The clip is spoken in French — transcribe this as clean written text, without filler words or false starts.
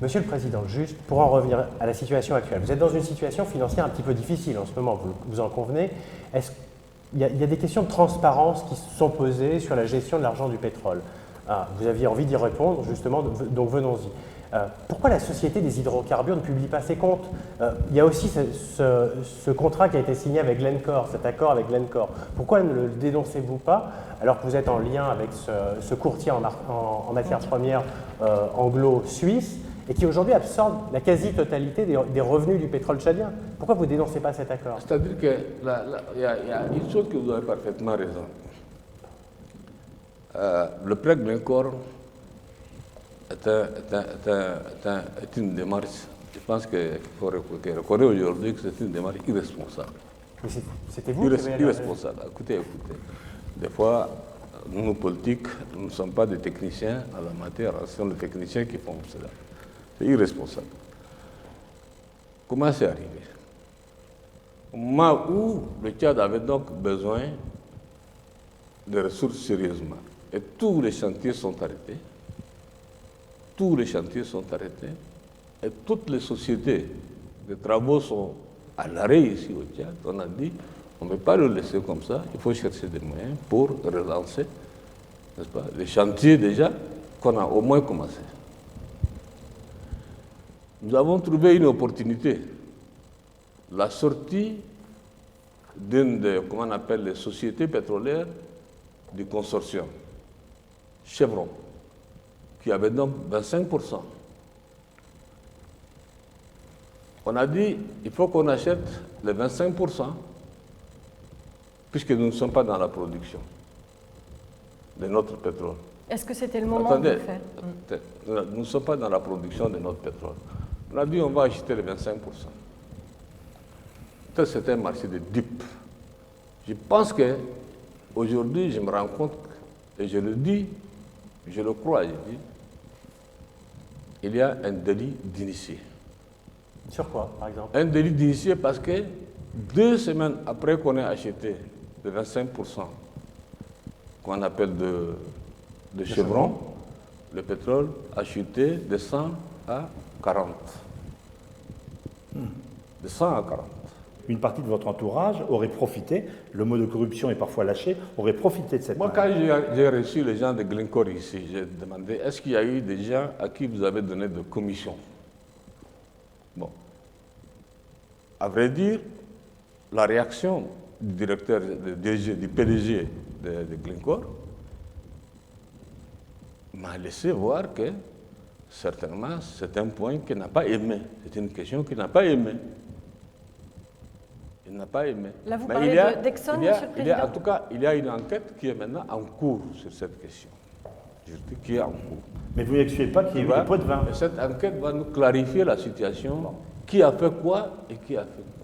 Monsieur le Président, juste pour en revenir à la situation actuelle, vous êtes dans une situation financière un petit peu difficile en ce moment, vous en convenez. Il y a des questions de transparence qui se sont posées sur la gestion de l'argent du pétrole. Vous aviez envie d'y répondre, justement, donc venons-y. Pourquoi la Société des hydrocarbures ne publie pas ses comptes? Il y a aussi ce contrat qui a été signé avec Glencore, cet accord avec Glencore. Pourquoi ne le dénoncez-vous pas, alors que vous êtes en lien avec ce courtier en matières premières anglo-suisse et qui aujourd'hui absorbe la quasi-totalité des revenus du pétrole tchadien? Pourquoi vous ne dénoncez pas cet accord? C'est-à-dire qu'il y a une chose que vous avez parfaitement raison. Le prêt Glencore est une démarche, je pense qu'il faut reconnaître aujourd'hui que c'est une démarche irresponsable. Mais c'était vous qui avez irresponsable. Écoutez. Des fois, nous politiques, nous ne sommes pas des techniciens en la matière, ce sont les techniciens qui font cela. C'est irresponsable. Comment c'est arrivé? Au moment où le Tchad avait donc besoin de ressources sérieusement, et tous les chantiers sont arrêtés, et toutes les sociétés de travaux sont à l'arrêt ici au Tchad, on a dit, on ne peut pas le laisser comme ça, il faut chercher des moyens pour relancer, n'est-ce pas, les chantiers déjà qu'on a au moins commencé. Nous avons trouvé une opportunité, la sortie d'une des, comment on appelle, les sociétés pétrolières du consortium, Chevron, qui avait donc 25%. On a dit, il faut qu'on achète les 25%, puisque nous ne sommes pas dans la production de notre pétrole. Est-ce que c'était le moment de le faire? Nous ne sommes pas dans la production de notre pétrole. On a dit, on va acheter les 25%. C'est un marché de dupes. Je pense qu'aujourd'hui, je me rends compte, et je le dis, je le crois, je dis, il y a un délit d'initié. Sur quoi, par exemple? Un délit d'initié parce que 2 semaines après qu'on ait acheté les 25% qu'on appelle de Chevron, le pétrole a chuté de 100 à 40. De 100 à 40. Une partie de votre entourage aurait profité, le mot de corruption est parfois lâché, aurait profité de cette Moi, quand j'ai reçu les gens de Glencore ici, j'ai demandé, est-ce qu'il y a eu des gens à qui vous avez donné de commissions? Bon. À vrai dire, la réaction du directeur, du PDG de Glencore m'a laissé voir que, certainement, c'est un point qu'il n'a pas aimé. C'est une question qu'il n'a pas aimée. Il n'a pas aimé. Là, vous parlez d'Exxon, Monsieur le Président? En tout cas, il y a une enquête qui est maintenant en cours sur cette question. Je dis qui est en cours. Mais vous n'excluez pas qu'il y ait eu des pots de vin. Cette enquête va nous clarifier la situation. Qui a fait quoi et qui a fait quoi.